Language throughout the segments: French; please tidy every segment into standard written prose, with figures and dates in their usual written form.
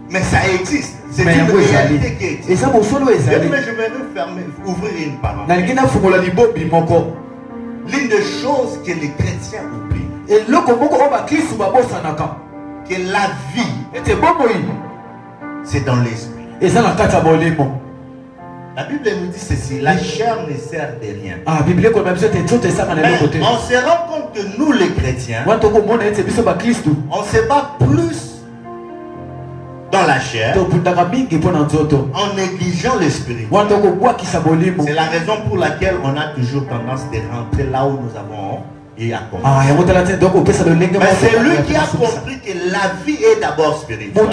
Mais ça existe. C'est une réalité qui existe. Mais je vais ouvrir une parenthèse. L'une des choses que les chrétiens oublient, que la vie, c'est dans l'esprit. La Bible nous dit ceci, la chair ne sert de rien. Mais on se rend compte que nous les chrétiens, on se bat plus dans la chair en négligeant l'esprit. C'est la raison pour laquelle on a toujours tendance de rentrer là où nous avons et à commencer. Mais c'est lui qui a compris que la vie est d'abord spirituelle.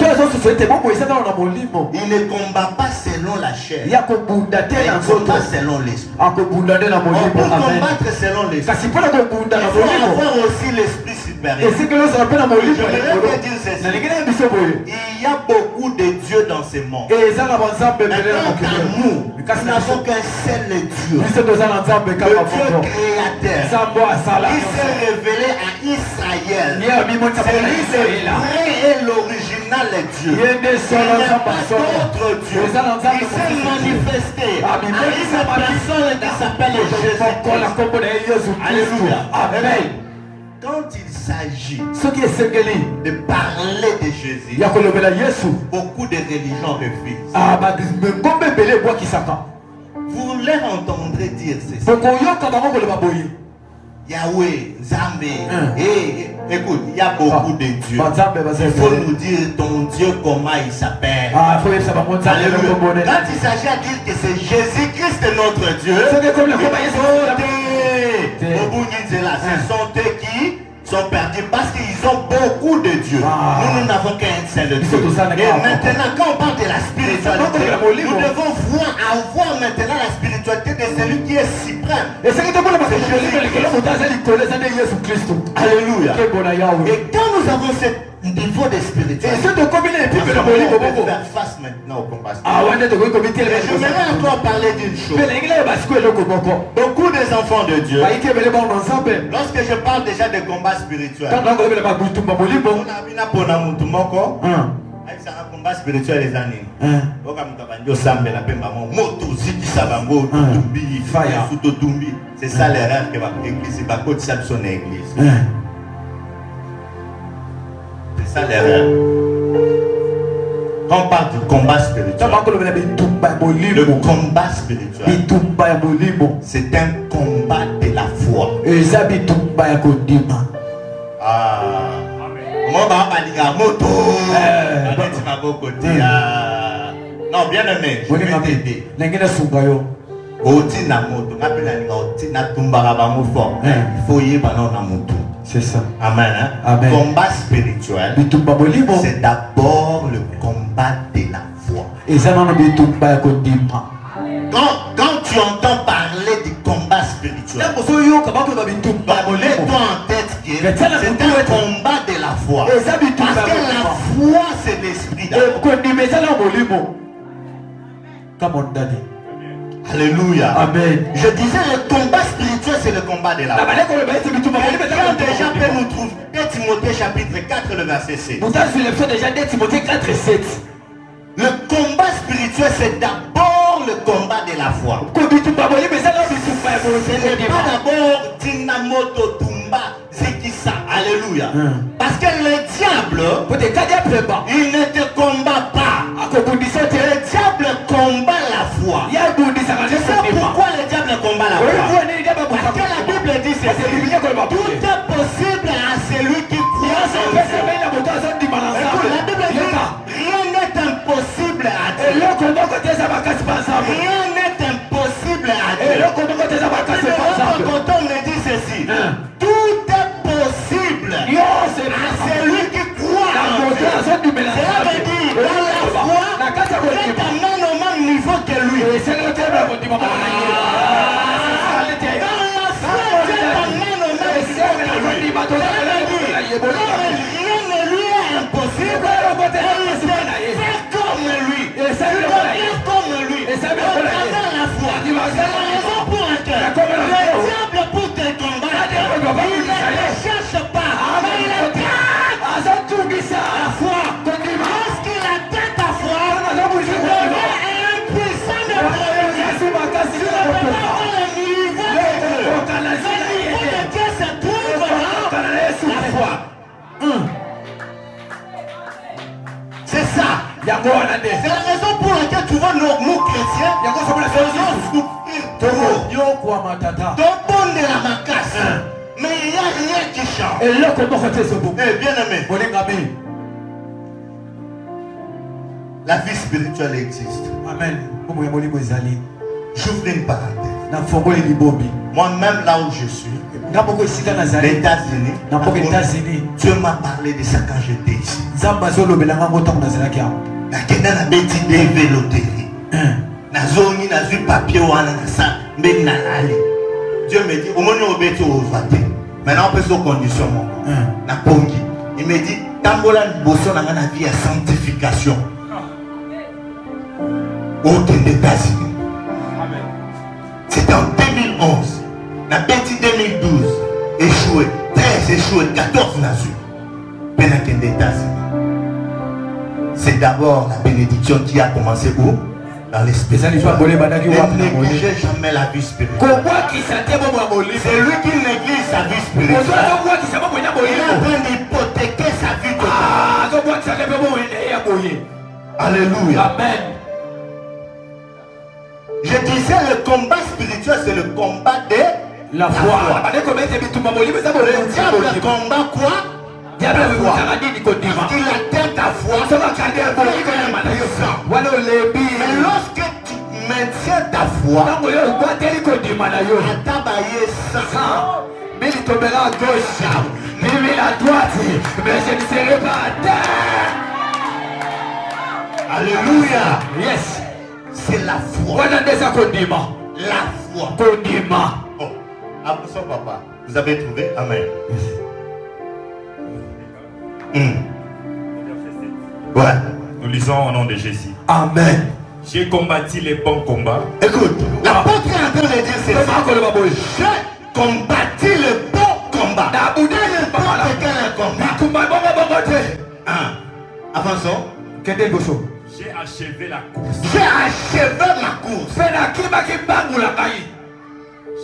Il ne combat pas selon la chair. Il combat selon l'esprit. On peut combattre selon l'esprit. Il faut avoir aussi l'esprit supérieur. Je voudrais dire ceci. Il y a beaucoup de dieux dans ce monde. Mais nous n'avons qu'un seul Dieu. Le Dieu créateur. Il s'est révélé à Israël. C'est lui le vrai et l'original Dieu. Il n'est pas d'autre Dieu. Il s'est manifesté à une personne qui s'appelle Jésus. Alléluia. Amen. Quand il s'agit de parler de Jésus, beaucoup de religions refusent. Vous leur entendrez dire ceci. Yahweh, Zambé, écoute, il y a beaucoup de dieux. Il faut nous dire ton Dieu comment il s'appelle. Alléluia. Quand il s'agit à dire que c'est Jésus-Christ notre Dieu, ce sont eux qui sont perdus parce qu'ils ont beaucoup de dieux. Nous n'avons qu'un seul Dieu. Et maintenant, quand on parle de la spiritualité, nous devons avoir maintenant la spiritualité de celui qui est suprême. Alléluia. Et quand nous avons ce niveau de spiritualité, on peut faire face maintenant au combat spirituel. Je voudrais encore parler d'une chose. Beaucoup des enfants de Dieu, lorsque je parle déjà de combat spirituel, on a un combat spirituel les années. C'est ça l'erreur que l'église va continuer son église. C'est ça l'erreur. Quand on parle du combat spirituel, le combat spirituel, c'est un combat de la foi. Non, bien aimé, je vais t'aider. C'est ça. Amen. Amen. Combat spirituel, c'est d'abord le combat de la foi. Quand tu entends parler du combat spirituel, mets-toi en tête que c'est un combat de la foi. Parce que la foi, c'est l'esprit d'abord. Alléluia. Amen. Je disais le combat spirituel, c'est le combat de la foi. Quelqu'un déjà peut nous trouver 2 Timothée chapitre 4, le verset 7. Le combat spirituel, c'est d'abord le combat de la foi. Ce n'est pas d'abord Dinamoto Tumba Zikisa. Alléluia. Parce que le diable, il ne te combat pas. Le diable combat la foi. Tu sais pourquoi le diable combat la foi? Parce que la Bible dit ceci. Tout est possible à celui qui croit. La Bible dit rien n'est impossible à Dieu. Rien n'est impossible à Dieu. Quand on me dit ceci, tout est possible à celui qui croit en Dieu. Cela veut dire dans la foi, tu es au même niveau que lui. Dans la foi, tu es au même niveau que lui. Rien ne lui est impossible. Fais comme lui. Faire comme lui. Dans la foi. C'est la raison pour laquelle le diable pour te combattre, il ne te cherche pas. Mais il est prêt à C'est la raison pour laquelle tu vois nous chrétiens faisons souffrir trop. T'entends de la macasse. Mais il n'y a rien qui change. Eh bien aimé. La vie spirituelle existe. Amen. J'ouvre une parenthèse. Moi-même là où je suis, les États-Unis, Dieu m'a parlé de ça quand j'étais ici. Dieu me dit, au moment où maintenant on peut sur condition. Il me dit, Tambola Bosso n'a pas vie à sanctification. Aucun États-Unis. C'était en 2011. La bêtise 2012. Échoué. 13 échoué. 14 nations. Pendant qu'il y a États-Unis. C'est d'abord la bénédiction qui a commencé où? Dans l'esprit. Ne négligez jamais la vie spirituelle. C'est lui qui néglige sa vie spirituelle. Il est en train d'hypothéquer sa vie totale. Alléluia. Amen. Je disais le combat spirituel, c'est le combat de la foi. Le diable combat quoi? Il atteint ta foi. Mais lorsque tu maintiens ta foi, il tombera à gauche, il à droite, mais je ne serai pas à terre. Alléluia. Yes. C'est la foi. La foi. Oh. Attention papa. Vous avez trouvé? Amen. Ouais. Nous lisons au nom de Jésus. Amen. J'ai combattu les bons combats. Écoute, l'apôtre est en train de dire c'est ça. J'ai combattu le bon combat. Avançons. J'ai achevé la course. J'ai achevé ma course.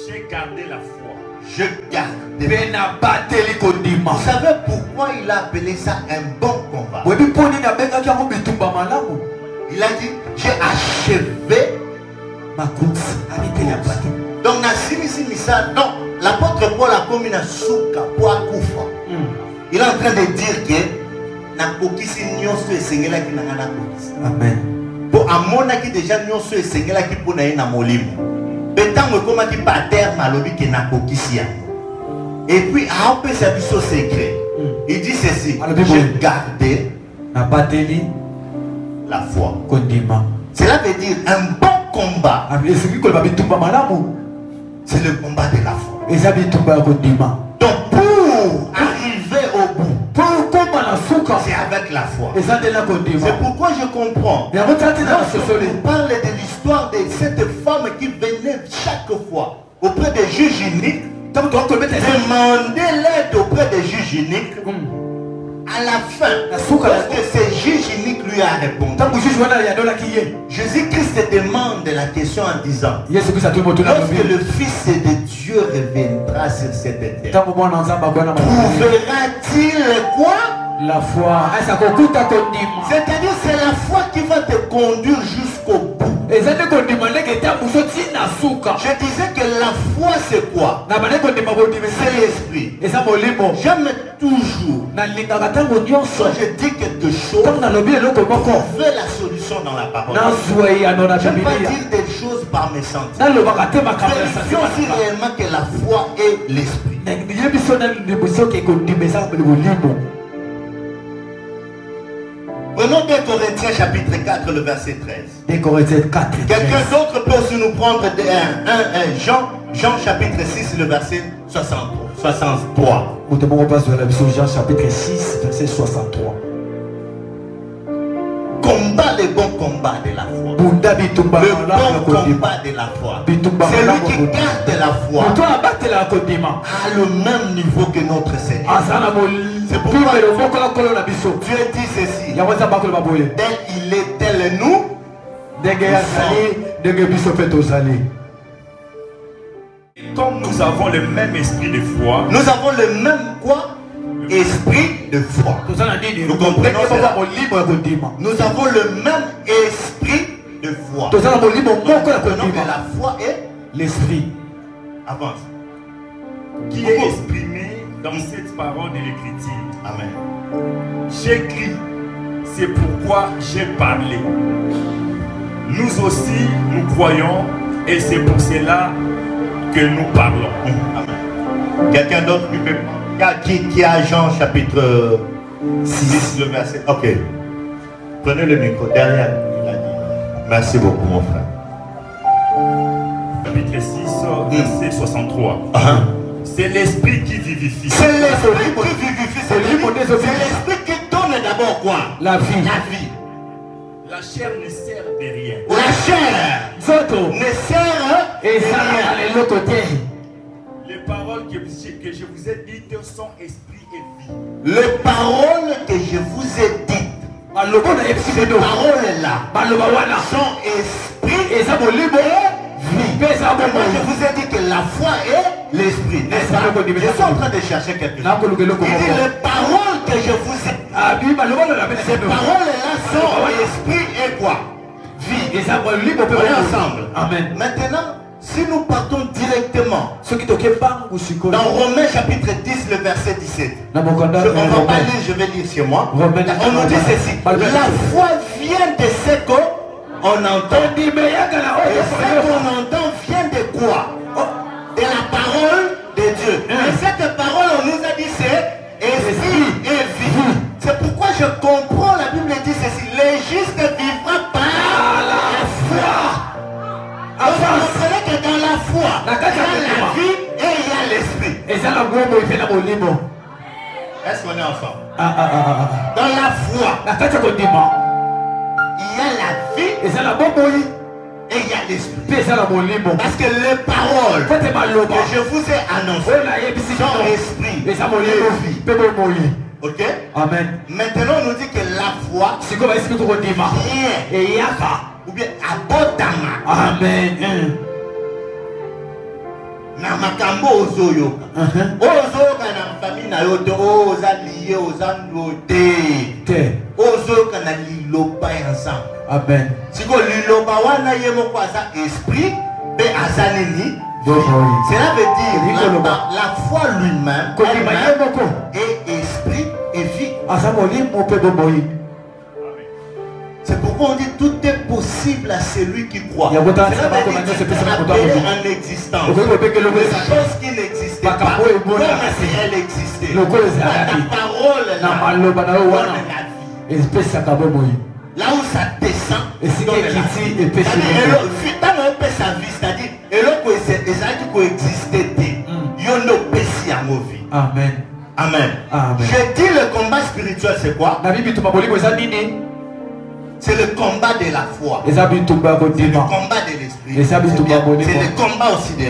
J'ai gardé la foi. Je garde. Vous savez pourquoi il a appelé ça un bon combat? Il a dit, j'ai achevé ma course. Donc, non, l'apôtre Paul a commis un souka pour Akoufa. Il est en train de dire que amen. Pour amona qui déjà nyonso esengela qui pour na molimo. Betango comme qui par terre malobi que na kokisia. Et puis a on peut servir ce secret. Il dit ceci, j'ai gardé na bateli la foi. Cela veut dire un bon combat. C'est le combat de la foi. Donc pour arriver au bout, c'est avec la foi. C'est pourquoi je comprends. On parle de l'histoire de cette femme qui venait chaque fois auprès des juges uniques, demander l'aide auprès des juges uniques. À la fin, lorsque ce juge unique lui a répondu, Jésus-Christ demande la question en disant, lorsque le Fils de Dieu reviendra sur cette terre, trouvera-t-il quoi? La foi. C'est-à-dire c'est la foi qui va te conduire jusqu'au bout. Je disais que la foi c'est quoi? C'est l'esprit. J'aime toujours quand je dis quelque chose, trouver la solution dans la parole. Je ne vais pas dire des choses par mes sentiments. Vérifions si réellement que la foi est l'esprit. Prenons 2 Corinthiens chapitre 4 le verset 13. 2 Corinthiens 4. Quelqu'un d'autre peut aussi nous prendre Jean chapitre 6 le verset 63. On passe de la mission Jean chapitre 6 verset 63. Combat le bon combat de la foi. Le bon combat de la foi. C'est lui qui garde la foi à le même niveau que notre Seigneur. C'est pourquoi Dieu dit ceci. Tel il est, tel nous. Comme nous avons le même esprit de foi. Nous avons le même quoi? Le esprit de foi. Nous comprenons cela. Nous avons le même esprit de foi. La foi est l'esprit. Avance. Qui est exprimé dans cette parole de l'Écriture. Amen. J'écris, c'est pourquoi j'ai parlé. Nous aussi, nous croyons et c'est pour cela que nous parlons. Amen. Quelqu'un d'autre qui a Jean chapitre 6, le verset. Ok. Prenez le micro derrière. Il a dit. Merci beaucoup, mon frère. Chapitre 6, verset 63. C'est l'esprit qui vivifie. C'est l'esprit qui vivifie. C'est l'esprit qui donne d'abord quoi? La vie. La vie. La chair ne sert de rien. La chair ne sert de rien. Les paroles que je vous ai dites sont esprit et vie. Les paroles que je vous ai dites, ces paroles-là sont esprit et vie. Moi, je vous ai dit que la foi est l'esprit. Je suis en train de chercher quelque chose. Il dit les paroles que je vous ai dites, ces paroles-là sont esprit et quoi? Vie. On est ensemble. Amen. Maintenant, si nous partons directement dans Romains chapitre 10, le verset 17. On va pas lire, je vais lire chez moi. On nous dit ceci. La foi vient de ce qu'on entend. Et ce qu'on entend vient de quoi? De la parole de Dieu. Et cette parole, on nous a dit c'est esprit et vie. C'est pourquoi je comprends, la Bible dit ceci. Le juste vivra par la foi. Donc vous comprenez que dans la foi, il y a la vie et il y a l'esprit. Est-ce qu'on est ensemble? Dans la foi, il y a la vie et il y a l'esprit. Parce que les paroles que je vous ai annoncées sont esprit et vie. Ok? Amen. Maintenant on nous dit que la foi rien ou bien abondamment. Amen. Na makambo ozoyoka. Ozoyoka na famille na yo to oza lié ozando te. Ozoyoka na liloba ensemble. Amen. Siko liloba wana ye moko aza esprit be azanini. Cela veut dire la foi lui-même est esprit et vie. C'est pourquoi on dit tout est possible à celui qui croit. Cela veut dire que tu peux appeler en existence des choses qui n'existaient pas comme si elles existaient. La parole la vie. Là où ça descend, dans la vie. Tant on peut sa vie, c'est-à-dire, et là où ça existait, il y a une vie. Amen. Amen. Je dis le combat spirituel, c'est quoi? C'est le combat de la foi. C'est le combat de l'esprit. C'est le combat aussi de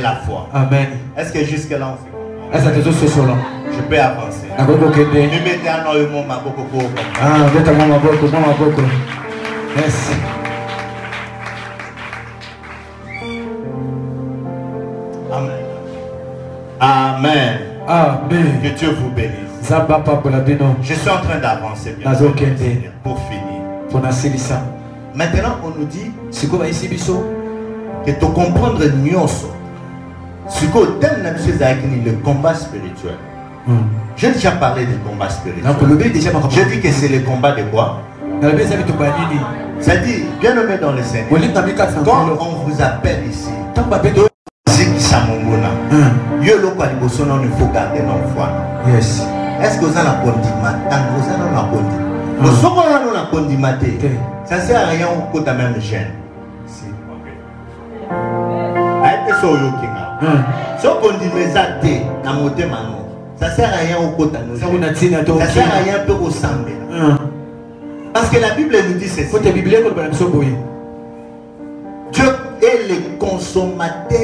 la foi. Amen. Est-ce que jusque-là on fait? Je peux avancer. Merci. Amen. Amen. Amen. Que Dieu vous bénisse. Je suis en train d'avancer bien pour finir. Maintenant on nous dit que tu comprendre nyonso. Le combat spirituel. J'ai déjà parlé du combat spirituel. Je dis que c'est le combat de quoi? C'est-à-dire, bien nommé dans le Seigneur. Quand on vous appelle ici, il faut garder nos foi. Est-ce que vous avez un condiment? Ça sert à rien au côté même gêne. Si on condimé ça, ça sert à rien au côté. Ça sert à rien peu au sang. Parce que la Bible nous dit ceci. Dieu est le consommateur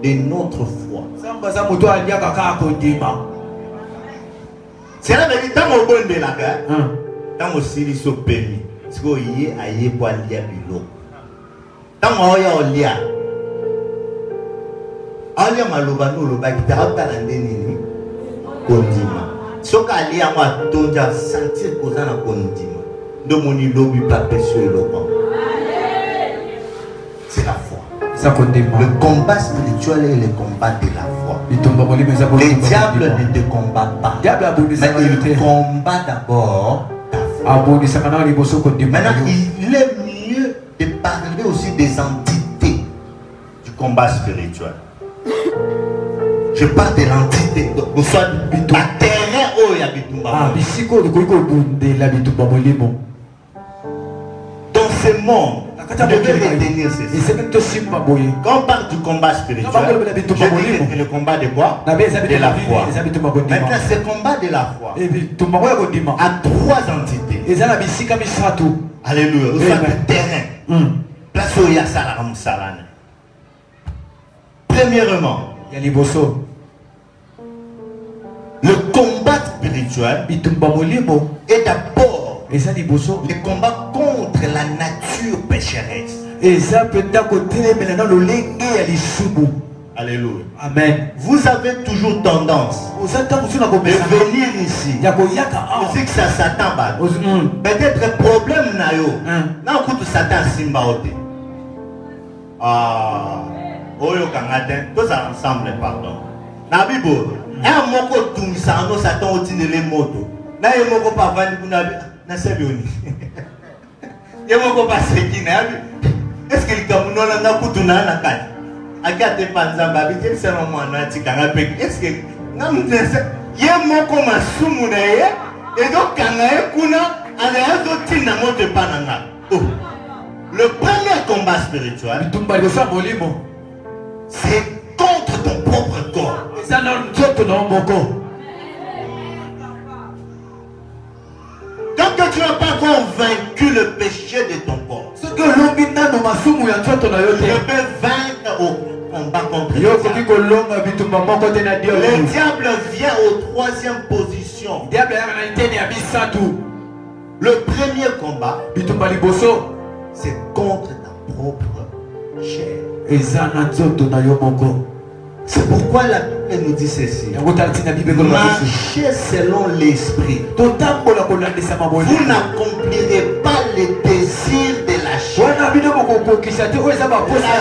de notre foi. Cela veut dire tant au bon de la guerre, tant aussi il se permis. Si vous y allez pour lire bilo. Tant on y a lia. Alia maloba no loba qui t'a pas l'année ni condiment. soka ali à moi tonja sentir cause na kondima de moni lobi pape sur le banc. C'est la foi. Le combat spirituel est le combat de la foi. Les diables ne te combattent pas, mais ils combattent d'abord ta foi. Maintenant, il est mieux de parler aussi des entités du combat spirituel. Je parle de l'entité, soit la terre où il y a dans ce monde. Tu devais retenir ceci. Quand on parle du combat spirituel, je dis que le combat de quoi? De la foi. Maintenant, ce combat de la foi a trois entités. Alléluia. Soit le terrain. Place où il y a Salam Salane. Premièrement, le combat spirituel est d'abord le combat contre la nature pécheresse. Alléluia. Amen. Vous avez toujours tendance de venir ici. Vous dites que ça Satan bat. Peut-être problème na yo. Na kutu Satan simba ote. Oyo kangaten. Tous ensemble pardon. Na bibo. Un moko tumisano Satan oti de le moto. Na ye moko pa vandi kuna na sebioni. Ye moko pa sekina. Est-ce que le Cameroun na kutu na na kati? Akate panzamba bikeli sema mwana tikanga peke. Est-ce que namutese ye moko masumu na ye edo kanga ye kuna ana yazo tina moto pananga. Le premier combat spirituel c'est contre ton propre corps. Tant que tu n'as pas convaincu le péché de ton corps, tu ne peux vaincre au combat contre le diable. Le diable vient aux troisième position. Le premier combat, c'est contre ta propre chair. C'est pourquoi la Bible nous dit ceci. Marchez selon l'esprit. Vous n'accomplirez pas les désirs de la chair. La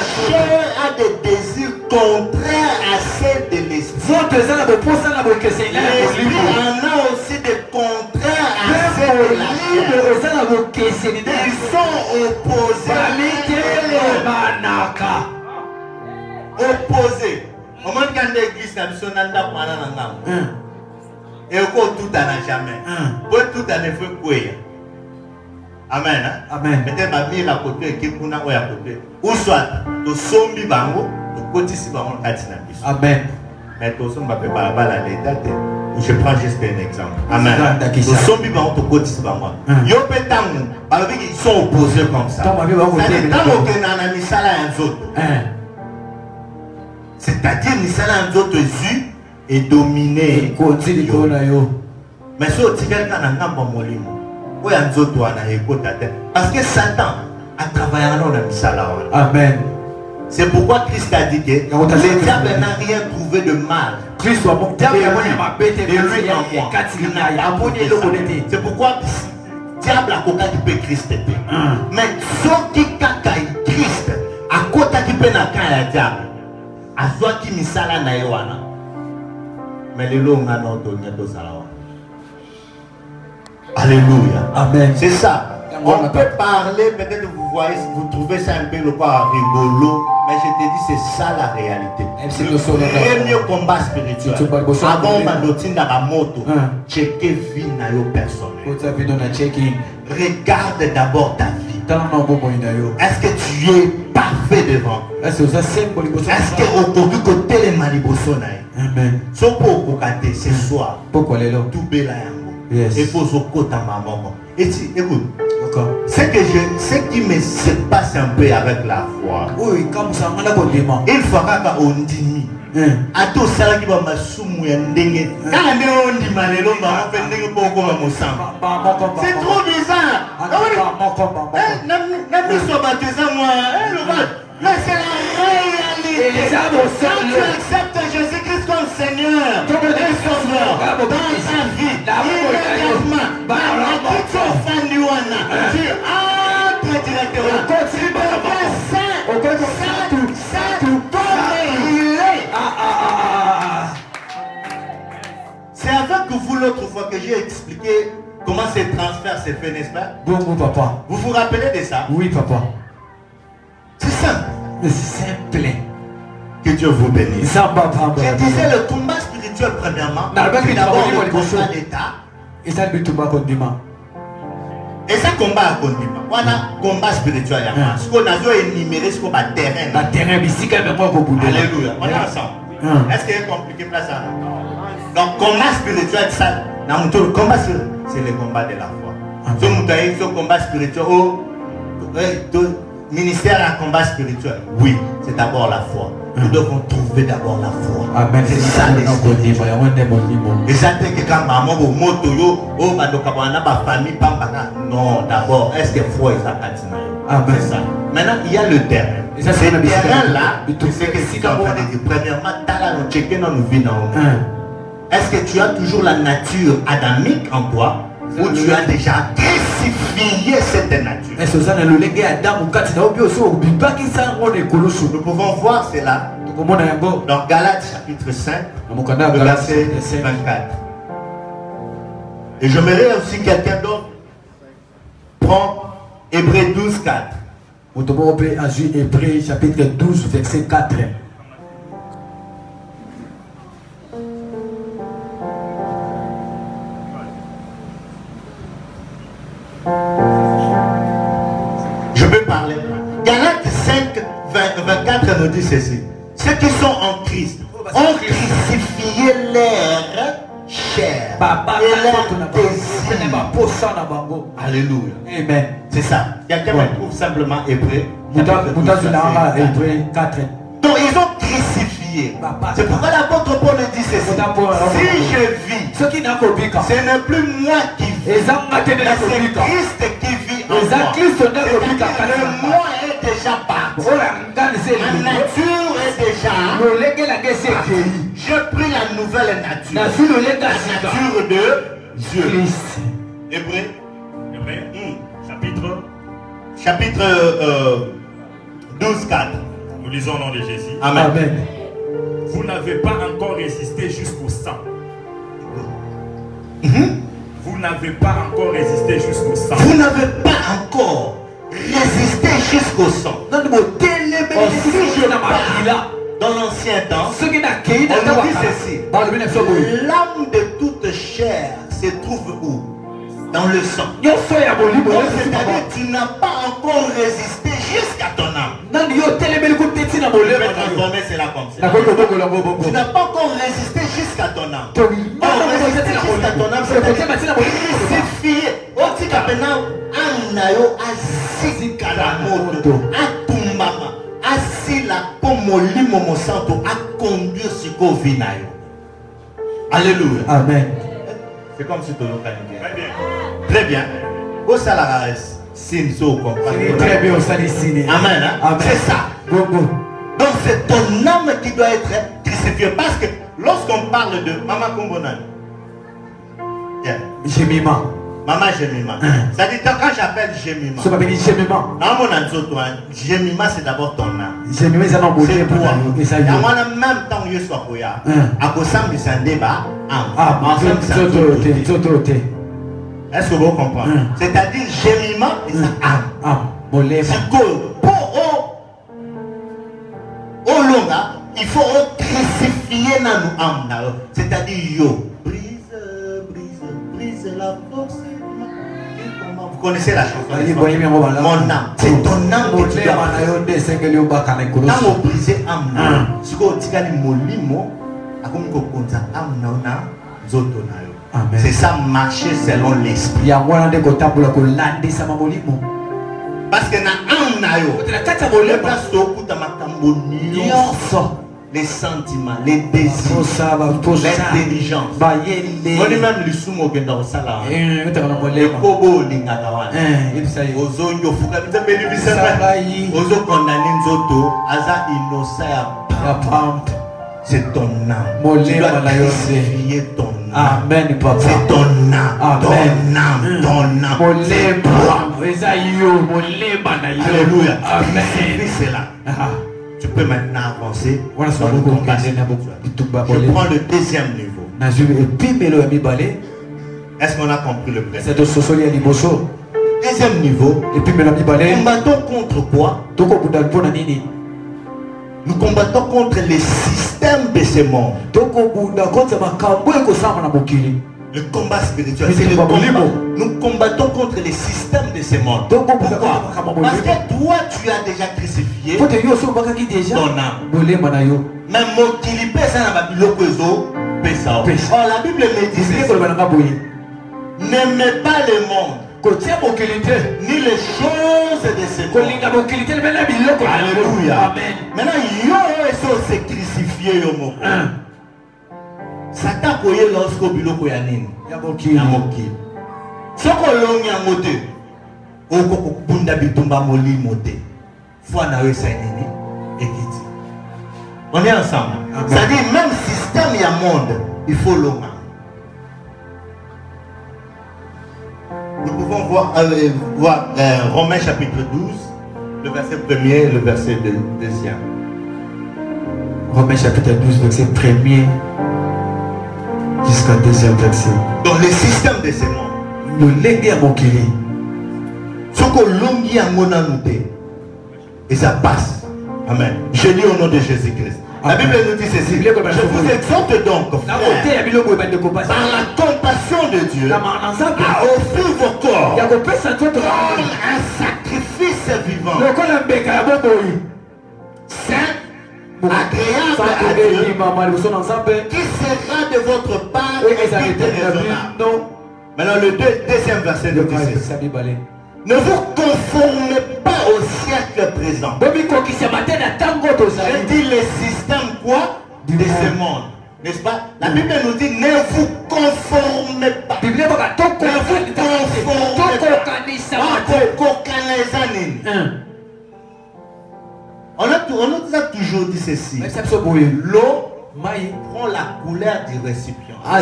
chair a des désirs contraires à celles de l'esprit. L'esprit en a aussi des contraires à celles de la chair. Ils sont opposés. Opposés. Au moins quand l'église n'a pas de temps, et encore tout n'a jamais. Pour tout n'a fait quoi? Amen. Amen. Peut-être ma vie à côté qui est à côté. Ou soit, tu sommes bango, tu côté si bango katina biso. Amen. Mais tu sommes pas la l'état. Je prends juste un exemple. Amen. Tu sommes bango, tu côté si bango. Yo pétango, parce qu'ils sont opposés comme ça. Tant que nana misala un autre. C'est-à-dire que les autres yeux est dominé. Mais si tu as parce que Satan a travaillé dans le misala. Amen. C'est pourquoi Christ a dit que le diable n'a rien trouvé de mal. Christ a c'est pourquoi le diable a coquille Christ. Mais ce qui a Christ a coquille le diable. Azwa ki misala na yewana. Mais le long a non donné de salawa. Alléluia. Amen. C'est ça. On peut parler, peut-être vous voyez, vous trouvez ça un peu le quoi rigolo, mais je te dis c'est ça la réalité. Le premier combat spirituel. Avant ma dans la moto, checker vie na yo personnel. Regarde d'abord ta vie. Est-ce que tu es parfait devant? Est-ce que au côté les malibosona? Amen. So pour kokate ce soir. Pourquoi les tout bela yango. Yes. Et faut so kota maman. Et si écoute. Ce qui me se passe un peu avec la foi. Oui, comme ça il faut qu'on dimi. Ato sala ki ba masumu ya ndenge. Kana ndenge on di malelo ba on ndenge poko ba musamba. C'est trop bizarre. Na biso ba tesa moi, le va. Mais c'est la réalité. Quand tu acceptes Jésus-Christ comme Seigneur et Sauveur dans ta vie, que j'ai expliqué comment ce transfert s'est fait, n'est-ce pas? Bon, papa. Vous vous rappelez de ça? Oui, papa. C'est simple. C'est simple. Que Dieu vous bénisse. Je disais le combat spirituel premièrement. Puis d'abord le combat d'État. Et ça le combat. Et ça combat à condiment. On a combat spirituel. Ce qu'on a énuméré, ce qu'on a terrain. La terrain ici quand même. Alléluia. On est ensemble. Est-ce qu'il est compliqué pour ça? Donc combat spirituel, ça. Le combat c'est le combat de la foi. Ce combat spirituel, ministère à combat spirituel. Oui, c'est d'abord la foi. Nous devons trouver d'abord la foi. Amen. C'est ça l'esprit. Et ça fait que quand maman au moto yo famille non, d'abord est-ce que foi est ça? C'est ça. Maintenant il y a le terrain. Ce terrain là, c'est que si premièrement nous checker dans nos vies. Est-ce que tu as toujours la nature adamique en toi? Ou tu as déjà crucifié cette nature? Nous pouvons voir cela dans Galates chapitre 5, verset 24. Et j'aimerais aussi quelqu'un d'autre prend Hébreux 12, 4. Hébreux chapitre 12, verset 4. Je peux parler. Galates 5, 24 nous dit ceci. Ceux qui sont en Christ ont crucifié leur chair et leur désir. Alléluia. Amen. C'est ça. Quelqu'un me trouve simplement Hébreux. Donc ils ont crucifié. C'est pourquoi l'apôtre Paul dit ceci. Si je vis, ce n'est plus moi qui vis, mais c'est Christ qui vit en moi. Le moi est déjà parti. Ma nature est déjà. J'ai pris la nouvelle nature. La nature de Dieu. Hébreux, chapitre 12, 4. Nous lisons au nom de Jésus. Amen. Amen. Vous n'avez pas encore résisté jusqu'au sang. Vous n'avez pas encore résisté jusqu'au sang. Vous n'avez pas encore résisté jusqu'au sang. Dans l'ancien temps, on nous dit ceci. L'âme de toute chair se trouve où? Dans le sang. C'est-à-dire tu n'as pas encore résisté jusqu'à ton âme. Je vais transformer cela comme ça. Tu n'as pas encore résisté jusqu'à ton âme. Résister jusqu'à ton âme, c'est-à-dire crucifié. Alléluia. Amen. C'est comme si tu l'as. Très bien. Au salaire, c'est très bien au salaire. Amen. C'est ça. Donc c'est ton âme qui doit être crucifiée. Parce que lorsqu'on parle de Maman Kombonan, Jemima. Maman Jemima. C'est-à-dire quand j'appelle Jemima. Jemima c'est d'abord ton âme. C'est toi. Et en même temps que je sois là, à cause de ça débat, est-ce que vous comprenez? C'est-à-dire Jemima et sa âme. C'est que pour longa, il faut crucifier dans nos âmes. C'est-à-dire yo. Brise la force. Vous connaissez la chanson? Mon âme. C'est ton âme qui doit quand on brise âme, si on dit molimo, c'est ça marcher selon l'esprit. Parce que les sentiments, les désirs, l'intelligence. On est même le sumo qui est dans ça là. Le kobo lingakawan. Ozo yofuka ozo condamné nzoto aza innocent ya pam. C'est ton âme. Tu dois crucifier ton âme. Amen, papa. C'est ton âme. Ton âme. Ton âme. Alléluia. Amen. C'est là. Tu peux maintenant avancer. Dans le combat. Je prends le deuxième niveau. Est-ce qu'on a compris le principe? Deuxième niveau, combattons contre quoi? Nous combattons contre les systèmes de ce monde. Le combat spirituel, c'est le combat. Nous combattons contre les systèmes de ce monde. Pourquoi? Parce que toi, tu as déjà crucifié ton âme. Même oh, la Bible me dit n'aimez pas le monde, ni les choses de ce monde. Alléluia. Maintenant, yo est crucifié. Satan koye lorsqu'au biloko ya nini ya mokili soko longi ya mote oko kubunda bitumba molimo te foi na yo sa nini ekiti. On est ensemble. Ça dit même système ya monde il faut longa. Nous pouvons voir Romains chapitre 12 le verset 1er et le verset 2. Romains chapitre 12 verset 1er jusqu'à 2e verset. Dans le système de ce monde, le légué à mon kili. Ce que l'homme y a monanouté, et ça passe. Amen. Je lis au nom de Jésus-Christ. La Bible nous dit ceci. Je vous exhorte donc, frère, par la compassion de Dieu, à offrir vos corps comme un sacrifice vivant, saint, agréable à Dieu, qui sera de votre part raisonnable. Maintenant le deuxième verset de ceci. Ne vous conformez pas au siècle présent. Je dis le système quoi? De ce monde. N'est-ce pas? La Bible nous dit ne vous conformez pas. Ne vous conformez pas. On nous a toujours dit ceci. L'eau prend la couleur du récipient. Quand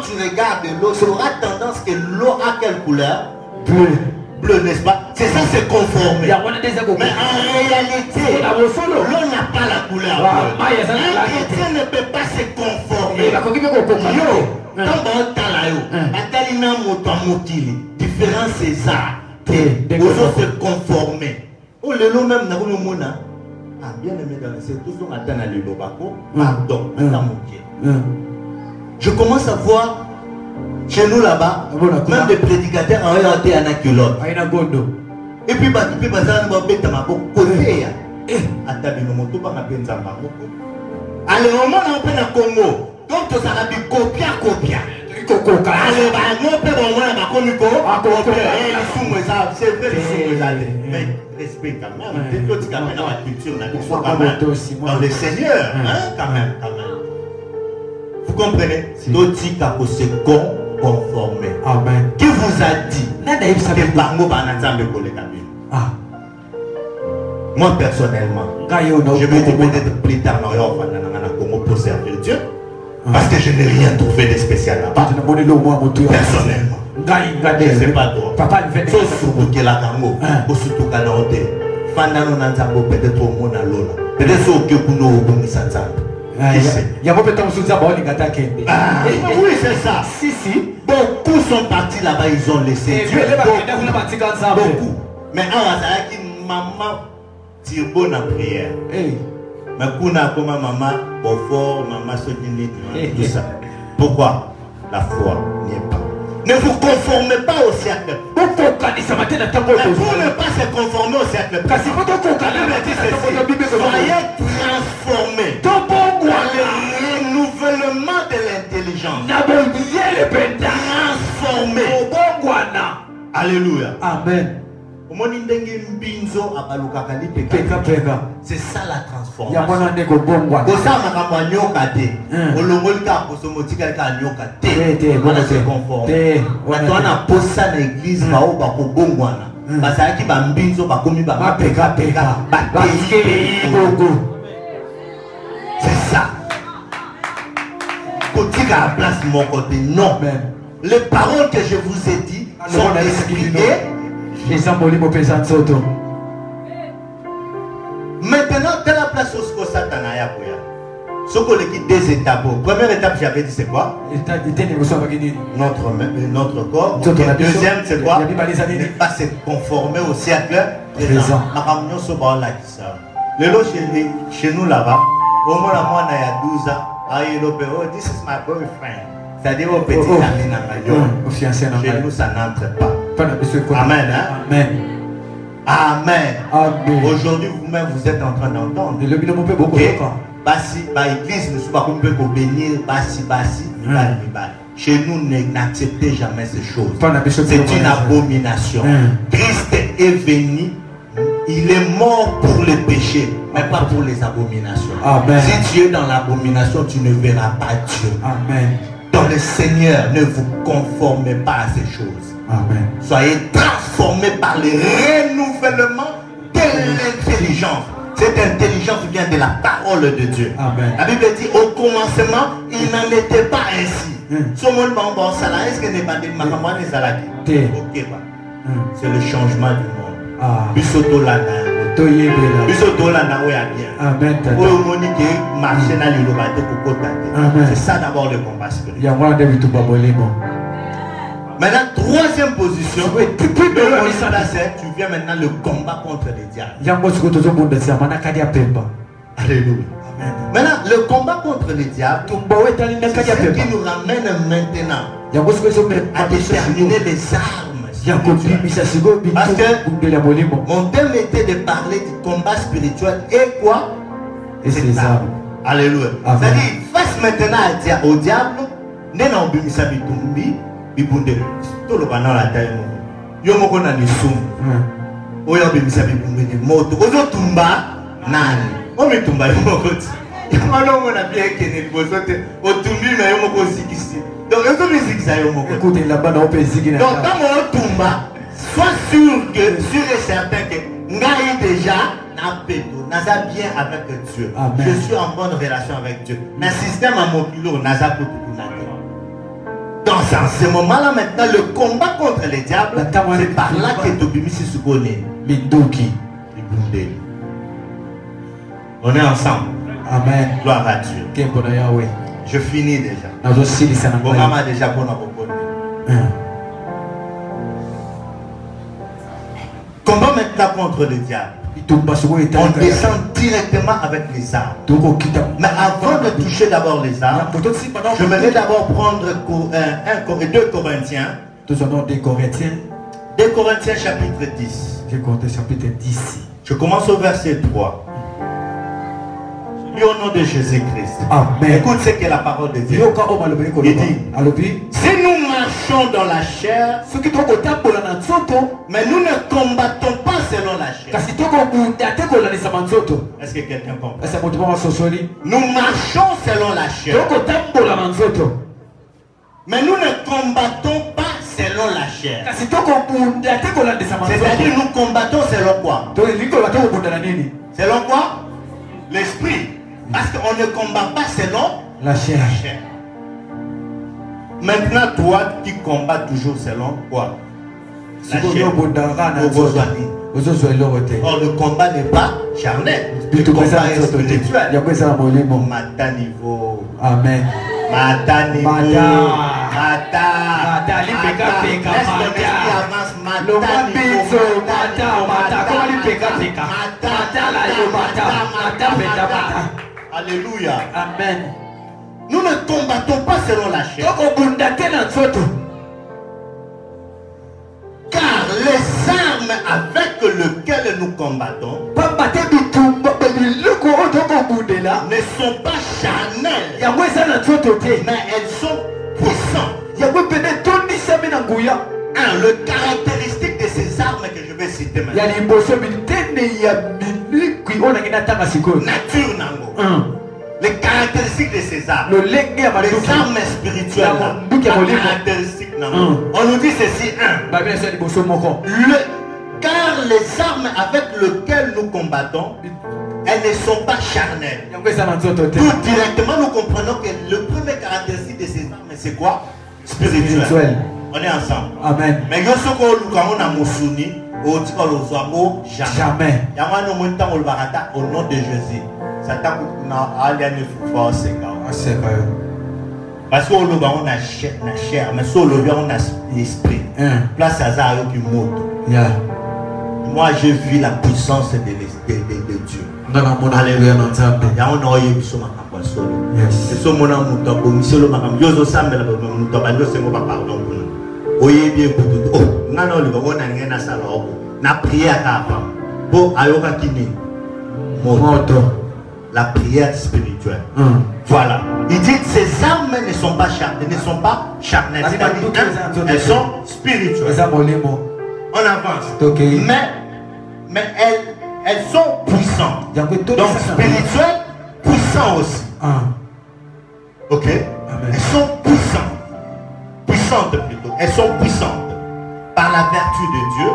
tu regardes l'eau, tu auras tendance que l'eau a quelle couleur? Bleu, n'est-ce pas? C'est ça, c'est conformé. Mais en réalité, l'eau n'a pas la couleur bleue. Un chrétien ne peut pas se conformer. Différence c'est ça. Vous se conformer. Oh, le lot même n'a pas bien aimé dans le c'est tout ce qu'on attend à l'Ilobako. Pardon, je commence à voir chez nous là-bas, même des prédicateurs en réalité en culotte. Et puis, bah, tu peux passer à un côté. Allez, au moment où on est au Congo, donc tu as dit copia. Allez, bah, non, peut on va c'est vrai, mais respect quand même. C'est quand même dans la culture, dans le Seigneur, quand même. Vous comprenez? D'autres qui se conformer. Amen. Qui vous a dit que Bango Banazambe Kolekabi? Moi personnellement, je me dis peut-être plus tard pour servir Dieu. Parce que je n'ai rien trouvé de spécial là-bas. Personnellement. Je ne sais pas toi. Sauf surtout que la Kango, surtout qu'à l'autre, Fandano Nanzambo peut-être au monde à l'eau. Peut-être au Kyokuno au Bungisanzambo. Oui, c'est ça. Si. Beaucoup sont partis là-bas, ils ont laissé Dieu. Beaucoup. Mais un qui maman tire bonne en prière. Mais kuna comme maman, Beaufort, maman Sodini, tout ça. Pourquoi? La foi n'y est pas. Ne vous conformez pas au cercle. Mais pour ne pas se conformer au cercle, soyez transformés dans le renouvellement de l'intelligence. Transformés. Alléluia. Amen. C'est ça la c'est ça. Place mon côté. Non. Les paroles que je vous ai dit sont expliquées. Maintenant, de la place où Satan a. Ce qu'on est des étapes. Première étape, j'avais dit c'est quoi? Notre corps. Deuxième, c'est quoi? Ne pas se conformer au siècle présent. Chez nous là-bas, au moins il y a 12 ans, this is my boyfriend. C'est-à-dire au petit ami. Chez nous, ça n'entre pas. Amen. Hein? Amen. Amen. Aujourd'hui, vous-même, vous êtes en train d'entendre. Basi, l'église ne soit pas qu'on peut bénir, basi. Chez nous, n'acceptez jamais ces choses. C'est une abomination. Christ est venu, il est mort pour les péchés, mais pas pour les abominations. Amen. Si tu es dans l'abomination, tu ne verras pas Dieu. Amen. Dans le Seigneur, ne vous conformez pas à ces choses. Amen. Soyez transformés par le renouvellement de l'intelligence. Cette intelligence vient de la parole de Dieu. Amen. La Bible dit au commencement, il n'en était pas ainsi. C'est le changement du monde. C'est ça d'abord le combat spirituel. Maintenant, troisième position, tu viens maintenant le combat contre les diables. Alléluia. Maintenant, le combat contre les diables, c'est ce qui nous ramène maintenant à déterminer les armes. Parce que mon thème était de parler du combat spirituel et quoi? Et ses armes. Alléluia. C'est-à-dire, face maintenant au diable, bibunde tout le banal la taille yomoko na nisum oyo bimisa bibunde moto ozo tumba nani omi tumba yomoko yamano mona bien kene bozote otumbi na yomoko zikisi donc ozo zikisa yomoko écoute là-bas na ope zikina donc quand on tumba sois sûr et certain que ngai déjà na peto naza bien avec Dieu. Amen. Je suis en bonne relation avec Dieu. Mais système à mon kilo naza pour tout nater. Donc en ce moment-là maintenant, le combat contre les diables, c'est par là que Tobimisi se connaît. On est ensemble. Amen. Gloire à Dieu. Je finis déjà. Bon, maman déjà pour nous. Combat maintenant contre les diables. On descend directement avec les armes. Mais avant de toucher d'abord les armes, je vais d'abord prendre 2 Corinthiens. 2 Corinthiens chapitre 10. Je commence au verset 3. Au nom de Jésus-Christ. Écoute ce qu'est la parole de Dieu. Il dit, si nous marchons dans la chair, mais nous ne combattons pas selon la chair. Est-ce que quelqu'un comprend? Nous marchons selon la chair, mais nous ne combattons pas selon la chair. C'est-à-dire nous combattons selon quoi? Selon quoi? L'esprit. Parce qu'on ne combat pas selon la chair. Maintenant, toi qui combats toujours selon quoi? La chair. Or, le combat n'est pas charnel. Le combat est spirituel. Mata niveau. Amen. Mata niveau. Mata. Alléluia. Amen. Nous ne combattons pas selon la chair. Car les armes avec lesquelles nous combattons ne sont pas charnelles, mais elles sont puissantes. Le caractéristique de ces armes que je vais citer maintenant. Nature nango. Les caractéristiques de ces armes. Les armes spirituelles. Caractéristiques nango. On nous dit ceci. Car les armes avec lesquelles nous combattons, elles ne sont pas charnelles. Tout directement, nous comprenons que le premier caractéristique de ces armes, c'est quoi? Spirituel. On est ensemble. Amen. Mais yo soko lukamo na musuni o tiko lo zwamo jamais. Yamano monta o barata au nom de Jésus. Satan a allé fois parce qu'on a chair, mais sur le on a l'esprit. Place à ça qui monte. Moi j'ai vu la puissance de Dieu. Alléluia. Il y a un oeil qui sont ma personne. C'est ce mon amour donc monsieur le macam. Yo semble la mon tabac c'est mon pardon. Oye bien pour tout. Oh, non non le on a rien à ça là. Na prière à bon ayoka kini. Moto. La prière spirituelle. Voilà. Il dit que ces armes ne sont pas charnelles, elles sont spirituelles. On avance. Mais elles sont puissantes. Donc spirituelles, puissantes aussi. Ok. Elles sont puissantes. Puissantes plutôt. Elles sont puissantes par la vertu de Dieu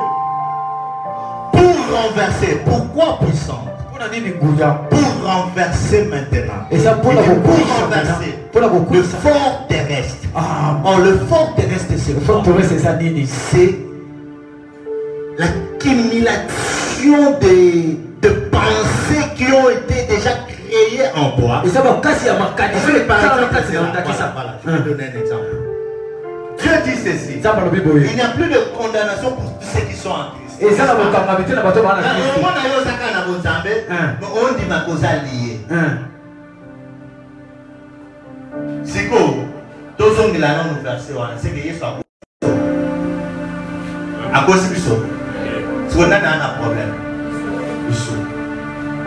pour renverser. Pourquoi puissantes? Pour renverser maintenant. Et ça pour renverser le fort terrestre. Oh, le fort terrestre c'est quoi? C'est l'accumulation de pensées qui ont été déjà créées en toi. Et ça va casser à ma carte. Je vais donner un exemple. Dieu dit ceci. Il n'y a plus de condamnation pour tous ceux qui sont en Christ. Et ça, on dit ma cause liée. C'est quoi? Tous ceux qui l'ont versé, c'est que Jésus à cause de ça. Si on a un problème.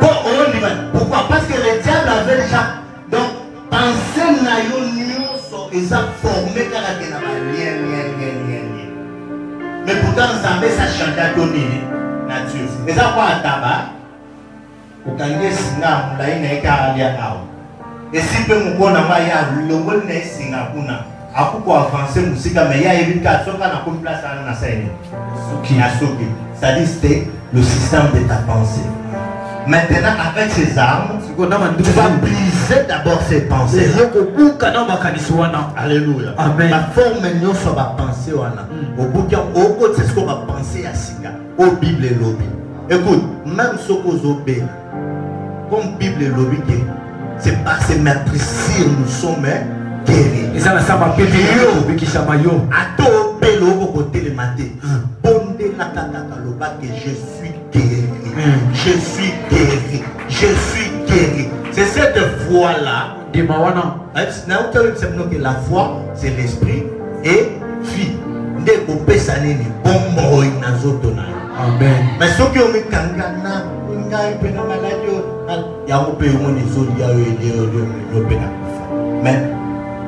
Bon, on dit pourquoi? Parce que le diable avait déjà donc pensé que ils ont formé caractère rien. Mais pourtant, Zambé, ça change à donner nature. Et ça, quoi, à tabac, pour qu'il y ait signal, il y a un caractère. Et si peu mon corps n'a pas le monde n'est signal, à pourquoi avancer musique, mais il y a une carte, sauf qu'on a une place à la scène. C'est-à-dire, c'est le système de ta pensée. Maintenant, avec ces armes, tu vas briser d'abord ces pensées. Alléluia. Amen. La forme nous sur la pensée, au bout c'est ce qu'on va penser à Singa, au Bible et lobby. Écoute, même ce qu'on obéit, comme Bible et lobby, c'est pas ces maîtriser nous sommes guéris. Et ça va pas péter qui chamayo. À tout pélo au côté le matin. Bondé la kakakaloba que je suis guéri. Je suis guéri. Je suis guéri. C'est cette foi-là. La foi, c'est l'esprit et vie. Amen. Mais ceux qui ont mis kangana, mais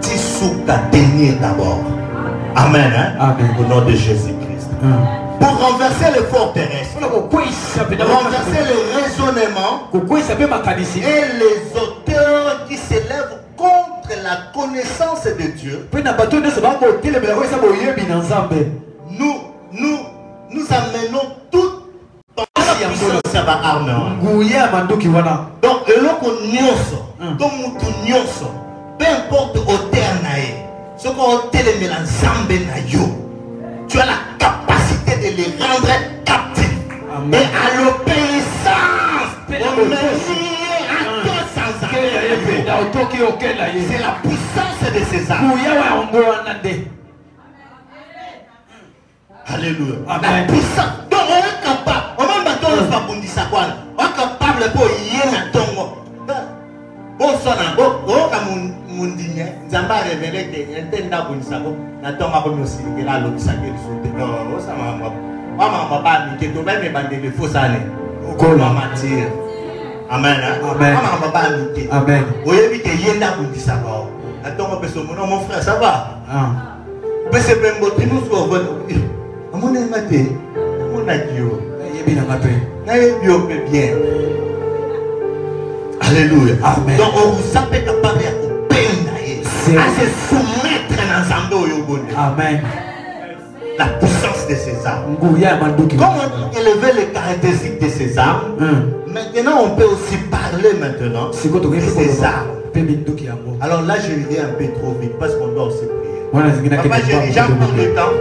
Tissouka tenir d'abord. Amen. Amen. Au nom de Jésus-Christ. Pour renverser le fort terrestre, renverser le raisonnement et les auteurs qui s'élèvent contre la connaissance de Dieu. Nous amenons toute la puissance à la arme. Donc, peu importe auteur, ce qu'on télémène ensemble, tu as la capacité de les rendre captifs. Et à l'obéissance, c'est la puissance de ces armes. Alléluia. La puissance. Donc on est capable. On est capable pour y aller. Bon, ça n'a pas. Mon digne, Zamba révélé que y a un tel d'abonissabo. N'attends pas aussi que là l'autre sac est sauté. Non, ça m'a pas mis que toi-même bandé de faux années. Comment mentir? Amen. Amen. Maman pas mis. Amen. Vous avez que y a un d'abonissabo. Attends, mon frère, ça va? Mais c'est même beau. Tu nous sauves. Mon ématé, mon adieu. Bien. Alléluia. Amen. Donc on vous appelle capable à se soumettre dans un. Amen. La puissance de ces armes. Comment élever les caractéristiques de ces armes? Maintenant on peut aussi parler maintenant de ces armes. Alors là je vais un peu trop vite parce qu'on doit aussi prier. Papa, j'aime prendre le temps.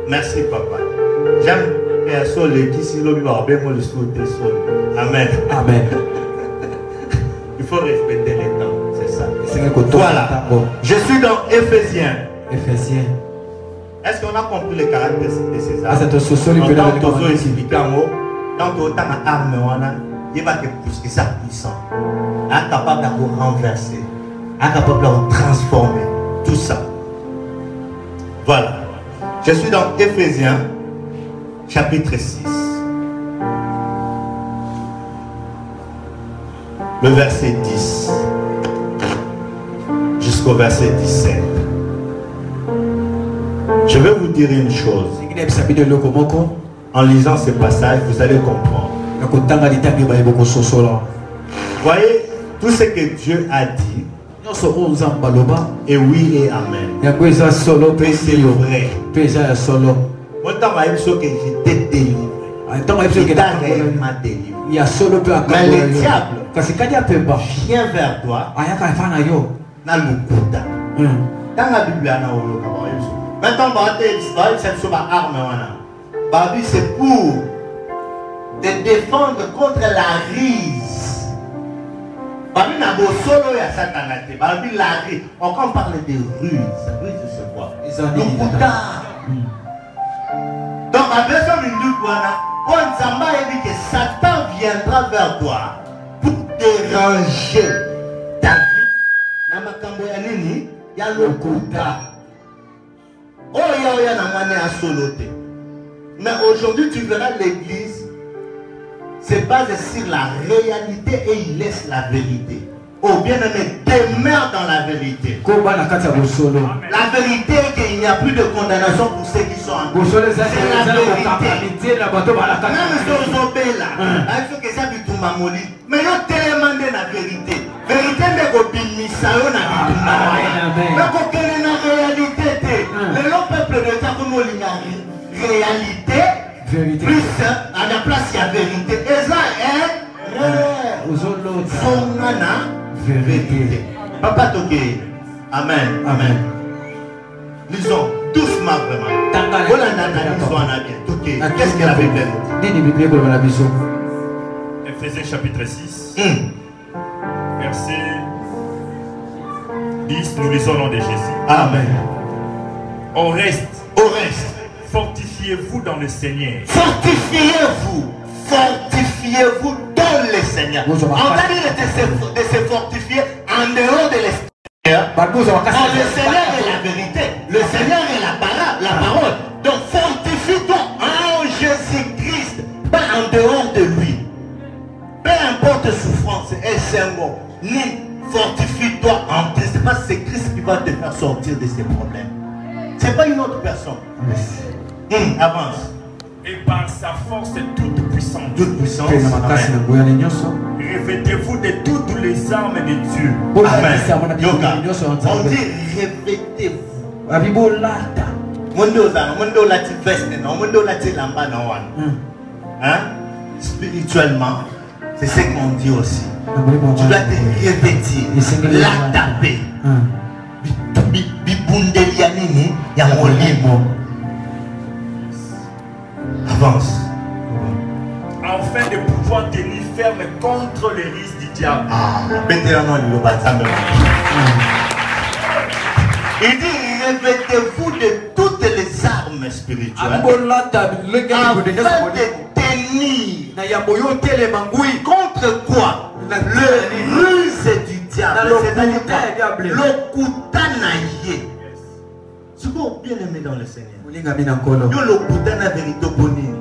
Merci papa. Amen. Amen. Il faut respecter les temps, c'est ça. Voilà. Je suis dans Éphésiens. Éphésiens. Est-ce qu'on a compris les caractéristiques de ces armes? Tant que autant d'armes, il va plus que ça puissant. Incapable de vous renverser. Incapable de vous transformer. Tout ça. Voilà. Je suis dans Éphésiens, chapitre 6. Le verset 10 jusqu'au verset 17. Je vais vous dire une chose. En lisant ce passage, vous allez comprendre. Voyez, tout ce que Dieu a dit, et oui et amen. Et c'est vrai. Moi, j'étais délivré. J'étais réellement délivré. Mais le diable vient vers toi dans le Bouddha. Dans la Bible, maintenant, c'est pour te défendre contre la rise. On parle de ruse. Ruse, c'est quoi? Le Bouddha. Donc, ma personne me dit que Satan viendra vers toi pour déranger ta vie. Il y a le Bouddha. Mais aujourd'hui, tu verras l'église se base sur la réalité et il laisse la vérité. Oh bien-aimé, demeure dans la vérité. La vérité est qu'il n'y a plus de condamnation pour ceux qui sont en Christ. C'est la vérité. Même si on s'obéit là, il faut que ça soit tout mamoli. Mais il y a tellement de la vérité. Vérité n'est pas bimisa, on a dit tout mamoli. Mais quand il y a une réalité, le peuple de Dieu, comme on dit, réalité, plus à la place il y a vérité. Et ça est vérité. Papa Toké. Amen. Amen. Lisons doucement vraiment. Qu'est-ce que la Bible dit? Éphésiens chapitre 6. Verset 10. Nous lisons au nom de Jésus. Amen. Au reste. Fortifiez-vous dans le Seigneur. Fortifiez-vous dans le Seigneur. On va dire de se fortifier en dehors de l'extérieur. Le Seigneur est la vérité. Le Seigneur est la parole. Donc fortifie-toi en Jésus-Christ, pas en dehors de lui. Peu importe souffrance et c'est mot, ni fortifie-toi en Christ. C'est parce que c'est Christ qui va te faire sortir de ces problèmes. C'est pas une autre personne. Avance. Et par sa force toute puissante. Revêtez-vous de toutes les armes de Dieu. Amen. On dit revêtez-vous. Spirituellement, c'est ce qu'on dit aussi. Tu dois te revêtir, la taper. Avance. Afin de pouvoir tenir ferme contre les risques du diable. Il dit revêtez-vous de toutes les armes spirituelles afin de tenir contre quoi? Le ruse du diable. C'est-à-dire le koutanaye. C'est quoi bien aimé dans le Seigneur? Yo le koutana vérité bonini.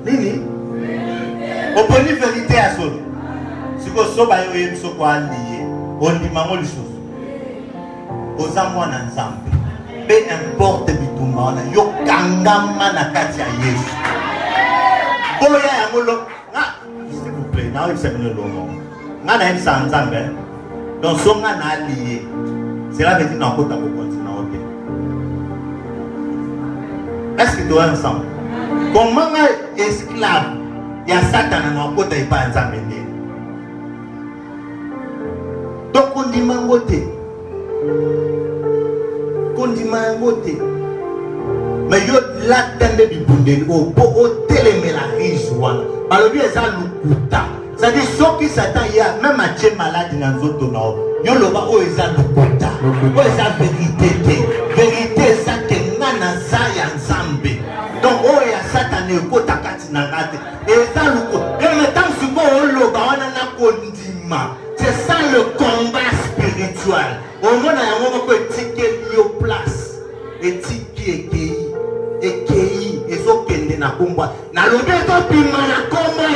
Nini? Oponi vérité à solo. Si vous soba yo yebso kwa lié, on dit maman les choses. Aux amours ensemble. Peu importe bitumba, yo kangama na kati ya Yesu. Boya ya molo. S'il vous plaît, now il s'est venu lomo. Na na il s'ensemble. Donc son na lié. Cela veut dire n'importe quoi continue ok. Est-ce que tu es ensemble? Comment un esclave, il y a Satan dans notre côté, il pas ensemble. Donc on dit mangoté. On dit mangoté. Mais yo la tende bi bundeli o teleme la riche wana. Balobi eza lukuta. C'est-à-dire ceux qui s'attendent hier même à tché malade dans zoto na yo loba o eza lukuta. O eza vérité. Vérité ça te ngana za ya nzambe. Donc o ya satane ko takati na ngate. Eza lukuta. Et maintenant si ko o loba wana na kondima. C'est ça le combat spirituel. Au moins na yango ko etike yo place. Etike ekei ezokende na komba na lobe topima na komba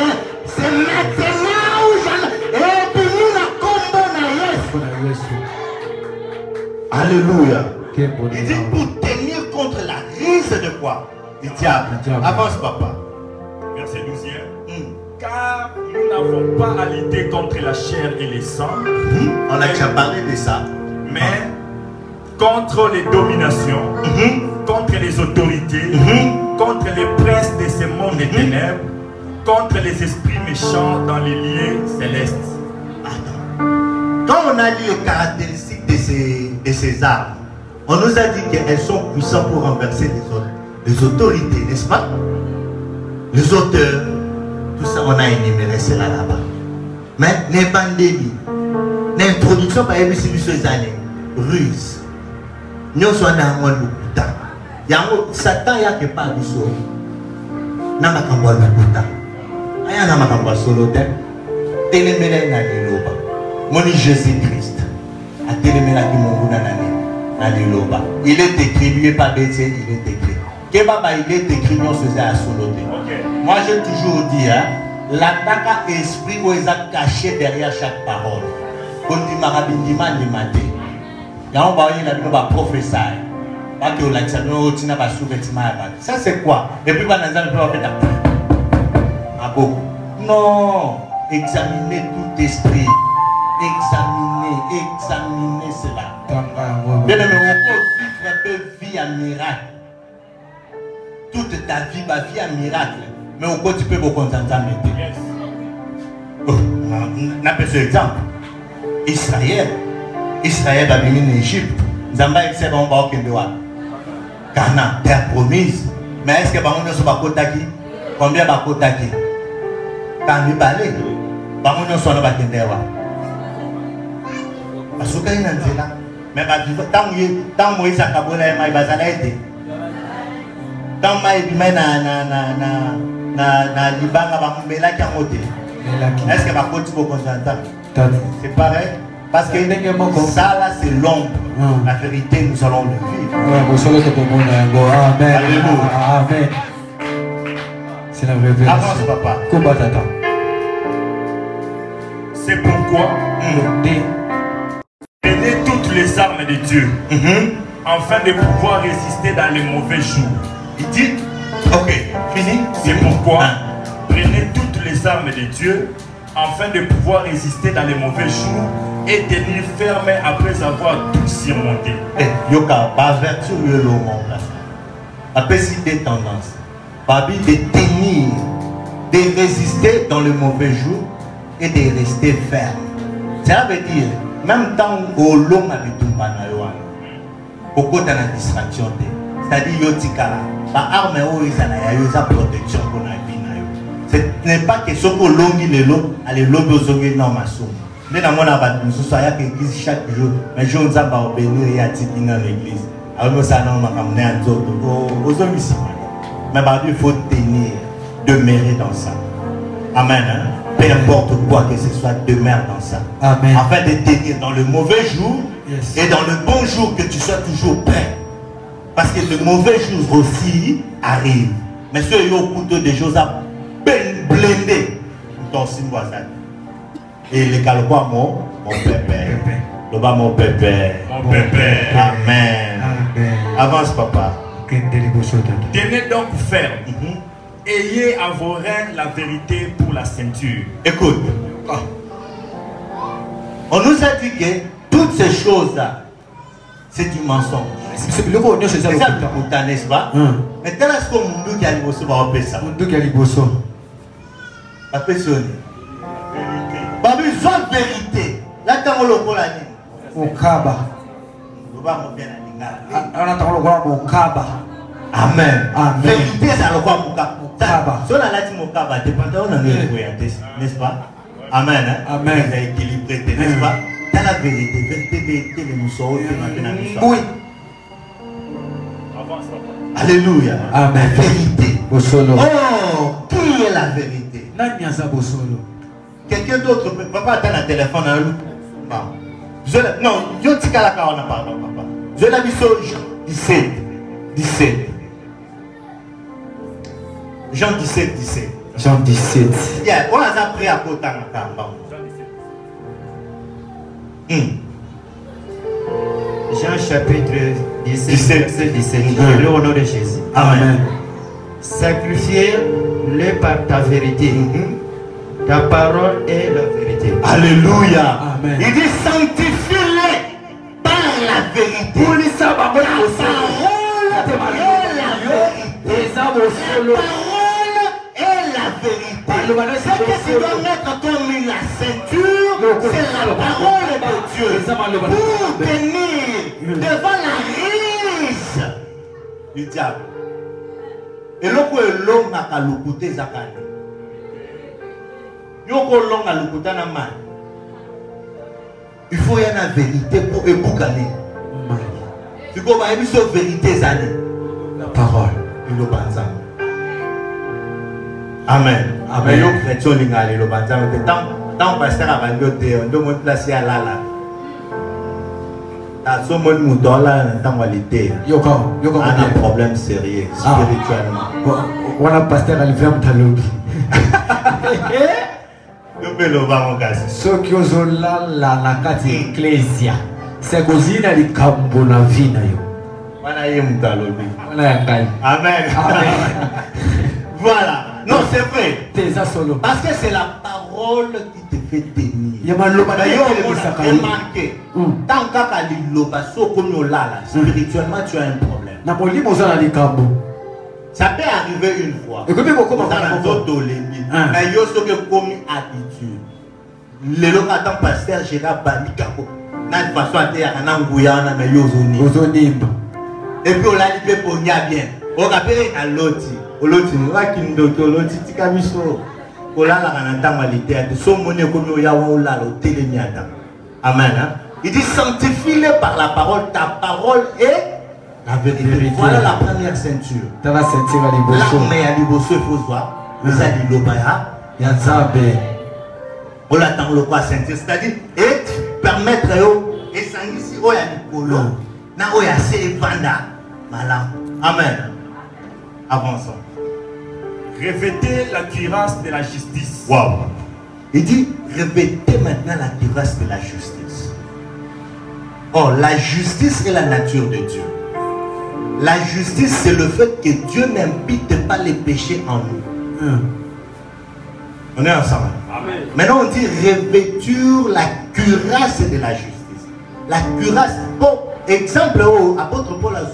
c'est maintenant ou jamais et puis na komba na Yesu. Alléluia. Il dit pour tenir contre la rise de quoi? Du diable. Avance papa. Verset 12e. Car nous n'avons pas à lutter contre la chair et les sangs. On a déjà parlé de ça. Mais contre les dominations, contre les autorités, contre les princes de ce monde des ténèbres, contre les esprits méchants dans les lieux célestes. Quand on a lu les caractéristiques de ces armes, on nous a dit qu'elles sont puissantes pour renverser les autorités, n'est-ce pas? Les auteurs, tout ça on a énuméré cela là-bas. Mais les pandémies, l'introduction par les années, ruse. Nous sommes dans le lukuta. Satan ya ke pas biso. Na makambo lukuta. Aya na makambo solo te. Telemela na liloba. Moni Jésus Christ. A telemela ki mungu na nani. Na liloba. Il est écrit, lui pas bêtise, il est écrit. Kebaba il est écrit non c'est à solo te. Moi j'ai toujours dit l'attaque esprit où est caché derrière chaque parole. Quand dit marabindima ni maté. Ça c'est quoi? Et puis non, examinez tout esprit. Examinez cela. Bien aimé, on peut vivre vie à miracle. Toute ta vie va vie à miracle. Mais on peut tu peux vous contenter. On a besoin d'exemple. Israël va venir en Égypte. Zamba et Seba on va au Kendewa. Cana, terre promise. Mais est-ce que Bamoun ne sont pas kotaki? Combien va kotaki? Quand il balait, Bamoun ne sont pas Kendewa. Parce que il y a un zéla. Mais tant Moïse a kabona et maï bazala été. Tant maï bimé na libanga Bamoumela qui a monté. Est-ce que Bakoti vous concentre? C'est pareil. Parce que ça là c'est l'ombre. La vérité nous allons le vivre. Amen. Alléluia. Amen. C'est la révélation. Avance papa. C'est pourquoi prenez toutes les armes de Dieu afin de pouvoir résister dans les mauvais jours. Il dit, ok, fini. C'est pourquoi prenez toutes les armes de Dieu afin de pouvoir résister dans les mauvais jours et tenir ferme après avoir tout surmonté. Yoka, par vertu de l'homme, après si des tendances, par de tenir, de résister dans le mauvais jour et de rester ferme. Ça veut dire, même temps où l'homme habite un panayoan, pourquoi tu as une distraction? C'est-à-dire, yotikala, par arme ou ils ont protection pour la vie. Ce n'est pas question que l'homme dit l'eau, allez l'eau de non ma somme. Mais dans mon abat, nous sommes à l'église chaque jour, mais je ne sais pas bénir et attirer dans l'église. Alors nous allons m'amener à d'autres, aux hommes ici. Mais il faut tenir, demeurer dans ça. Amen. Peu importe quoi que ce soit, demeure dans ça. Amen. Afin de tenir dans le mauvais jour et dans le bon jour que tu sois toujours prêt. Parce que le mauvais jour aussi arrive. Mais ceux qui ont couteau des choses à blindé dans ce voisin. Et les calquois, mon pépé. Le bas, mon pépé. Mon pépé. Amen. Amen. Avance, papa. Tenez donc ferme. Ayez à vos reins la vérité pour la ceinture. Écoute. On nous a dit que toutes ces choses-là, c'est du mensonge. C'est ça le boutin, n'est-ce pas? Mais tel est-ce qu'on nous dit à l'Ibosso va appeler ça? On dit à l'Ibosso. Appelez ça. Pas besoin de vérité. Là, quand on le voit, on kaba. On va me faire la lingala. On attend le voir mon kaba. Amen. Vérité, c'est le quoi Mokaba. Si on a dit Mokaba, dépendant on a n'est-ce pas? Amen. Amen. On a équilibré, n'est-ce pas? Dans la vérité, vérité, les mousseaux, oui. Alléluia. Amen. Vérité. Oh, qui est la vérité? Quelqu'un d'autre peut pas attendre un téléphone à lui. Non, je dis qu'à la carrière, on n'a pas, papa. Je l'ai mis sur Jean 17. Jean 17. Jean 17. Yeah, on a appris à côté de la Jean chapitre 17, verset 17. Je au nom de Jésus. Amen. Sacrifiez-le par ta vérité. Ta parole est la vérité. Alléluia. Amen. Il dit sanctifie-les par la vérité. Pour les savoir, la parole est la vérité. Ce que tu dois mettre comme la ceinture, c'est la parole de Dieu. Pour tenir devant la risque du diable. Et l'autre est l'homme à l'oukoute zakane. Il faut y avoir la vérité pour éboucaner. Tu comprends? Il faut la vérité. La parole. Amen. Amen. Tant pasteur a vendu on doit placer à la. Dans ce monde mouton là, dans qualité. On a un problème sérieux spirituellement. On a pasteur à l'hiver mutalobi. Ceux qui ont la carte ecclesia, c'est così na di campo na vina yo. Amen. Voilà. Non, c'est vrai. Parce que c'est la parole qui te fait tenir. Tant spirituellement tu as un problème. Ça peut arriver une fois. Mais il y a ce que comme habitude. Les locataires pasteur Gérard Banikako. N'a pas façon à un Angouya, mais Yozoni. Et puis on l'a dit pour bien. On rappelle à l'autre. L'autre, qui nous donne l'autre, tu as vu ça. On l'a dans la qualité. Son monnaie comme il y a un là, le télémiata. Amen. Il dit sanctifie-le par la parole. Ta parole est la vérité. Voilà la première ceinture. Dans la ceinture, à l'Ibosso. Là, mais à l'Ibosso, il faut voir. Mais ça dit l'Obaya. Il y a ça. On l'attend le quoi ceinture. C'est-à-dire, et permettre, et ça ici, il y a du polo. Là, il y a ces vanda. Amen. Avançons. Revêtez la cuirasse de la justice. Wow. Il dit, revêtez maintenant la cuirasse de la justice. Oh, la justice est la nature de Dieu. La justice, c'est le fait que Dieu n'impute pas les péchés en nous. On est ensemble. Amen. Maintenant, on dit revêture la cuirasse de la justice. La cuirasse, bon, exemple, apôtre Paul a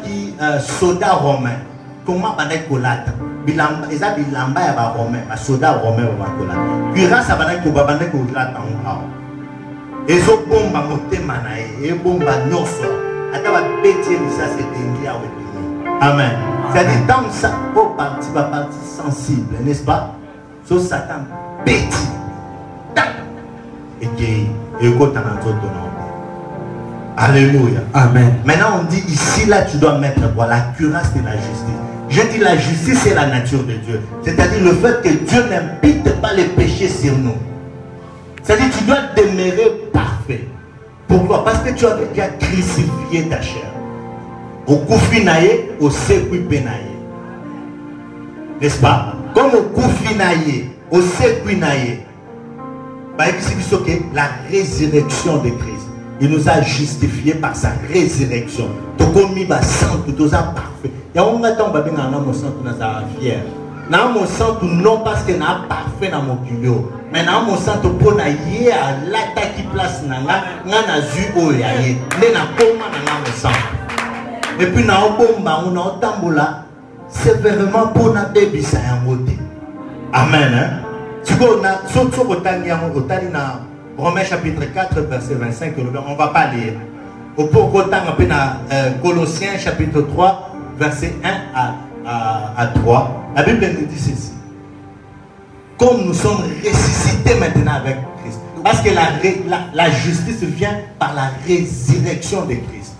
qui soldat romain. Comment on a colata? Ils ont bilamba ya ba romain, ba soldat romain ba colata. Cuirasse ba na ko ba na ko colata en et so bomba motema na e bomba nyoso. Ata ba pétier ça c'est dengia au Amen. C'est-à-dire dans ça pour partie va partie sensible, n'est-ce pas? So Satan pétit. Et qui et quand on entend ton nom. Alléluia. Amen. Maintenant on dit ici là tu dois mettre quoi? La cuirasse de la justice. Je dis la justice c'est la nature de Dieu. C'est-à-dire le fait que Dieu n'impute pas les péchés sur nous. C'est-à-dire tu dois demeurer parfait. Pourquoi? Parce que tu as déjà crucifié ta chair. Au koufinaye, au sekoupenaye. N'est-ce pas? Comme au koufinaye, au sekouinaye. La résurrection de Christ. Il nous a justifiés par sa résurrection. Tokomi ba sang tout ça parfait. Ya on a tant babé na mon sang tout na sa fier. Na mon sang tout non parce que na parfait na mon culio. Mais na mon sang tout pour na yé à la qui place na na zu o ya yé. Ne na koma na mon sang. Et puis na bomba on a tambola. C'est vraiment pour na baby ça en mode. Amen hein. Tu vois na soto otani na Romains chapitre 4, verset 25, on ne va pas lire. Au Colossiens chapitre 3, verset 1 à 3, la Bible nous dit ceci. Comme nous sommes ressuscités maintenant avec Christ. Parce que la justice vient par la résurrection de Christ.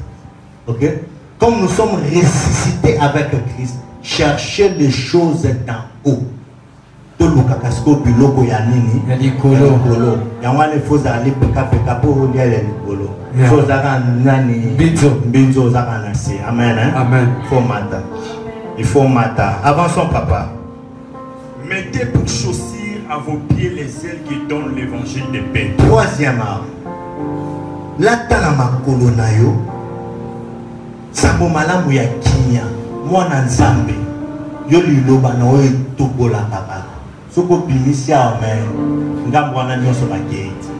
Ok? Comme nous sommes ressuscités avec Christ, cherchez les choses d'en haut. Tout le casco biloko ya nini likolo yangwane foza ali peka po ya likolo foza ka nani binzo za kana si amen hein? Amen. Il faut matin avançons papa. Mettez pour chaussure à vos pieds les ailes qui donnent l'évangile de paix. Troisième arme, la tala makolo na yo sabo malamu ya kinya mwana nzambe yo liloba na oyo tobola papa. Soko bimisia amen ngambwana nyoso baketi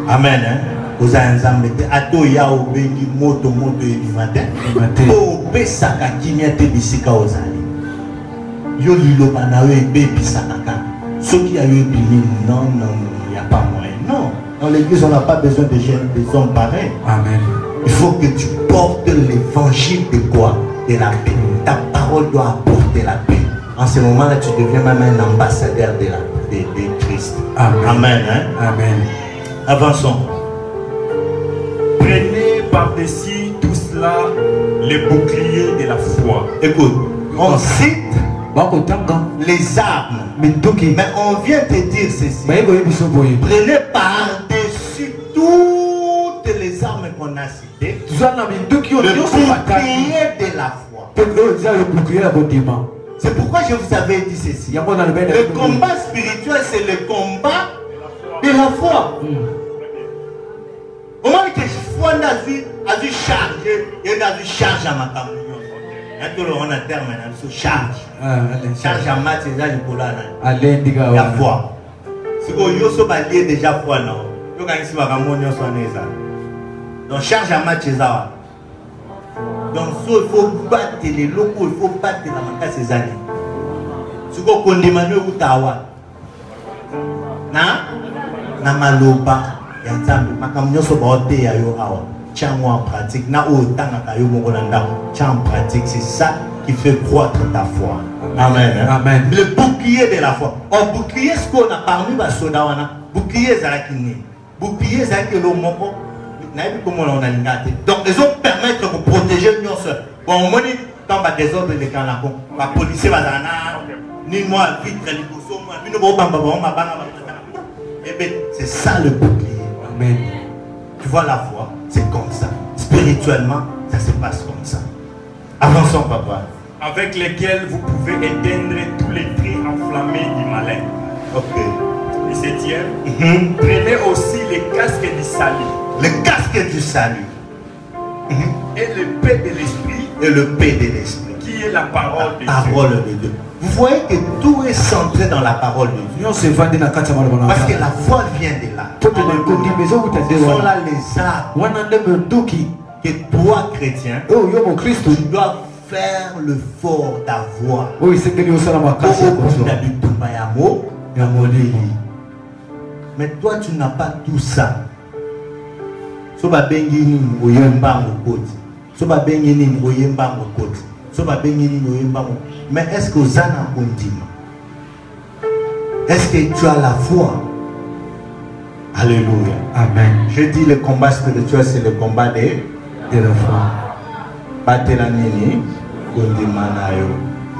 amen hein oza nzambe te ato ya obengi moto ebimate o pesaka kimia te bisika ozali yo liloba na yo ebebisaka kaka soki ya yo ebimi non il y a pas moyen non dans l'église on n'a pas besoin de jeunes des hommes pareils amen. Il faut que tu portes l'évangile de quoi? De la paix. Ta parole doit apporter la paix. En ce moment-là, tu deviens même un ambassadeur de Christ. Amen. Amen, hein? Amen. Avançons. Prenez par-dessus tout cela les boucliers de la foi. Écoute, on cite les armes. Mais on vient te dire ceci. Prenez par-dessus toutes les armes qu'on a citées. Le bouclier de la foi. C'est pourquoi je vous avais dit ceci. Le combat spirituel, c'est le combat de la foi. Au moment que foi a vu charger, il a vu charge à ma camion. On a terminé, charge. Charge à ma c'est la foi. Si vous avez déjà foi, non. Donc charge à ma c'est ça. Donc il faut battre les locaux, il faut battre la manque ces années. Si vous condamnez ou tawa, na maloba ya nzambe makamnyo so baote ya yo awa. Tiens moi en pratique. Na autant na yo mongolanda. Tiens en pratique, c'est ça qui fait croître ta foi. Amen. Amen. Le bouclier de la foi. Un bouclier ce qu'on a parmi ba soda wana. Bouclier zalakini. Bouclier zalaki lo moko. Donc ils ont permettre de protéger l'union seule. Bon, on dit quand il y a des ordres de canapons, la police va ni moi, vite, c'est ça le bouclier. Amen. Tu vois la foi, c'est comme ça. Spirituellement, ça se passe comme ça. Avançons, papa. Avec lesquels vous pouvez éteindre tous les traits enflammés du malin. Ok. Et septième, prenez aussi les casques du salut. Le casque du salut. Et le paix de l'esprit. Et le paix de l'esprit. Qui est la parole de Dieu. Vous voyez que tout est centré dans la parole de Dieu. Parce que la foi vient de là. Ce sont là les armes que toi, chrétien, tu dois faire le fort d'avoir. Mais toi, tu n'as pas tout ça. Mais est-ce que vous en avez? Est-ce que tu as la foi? Alléluia. Amen. Je dis le combat spirituel, c'est le combat de la foi.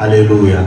Alléluia.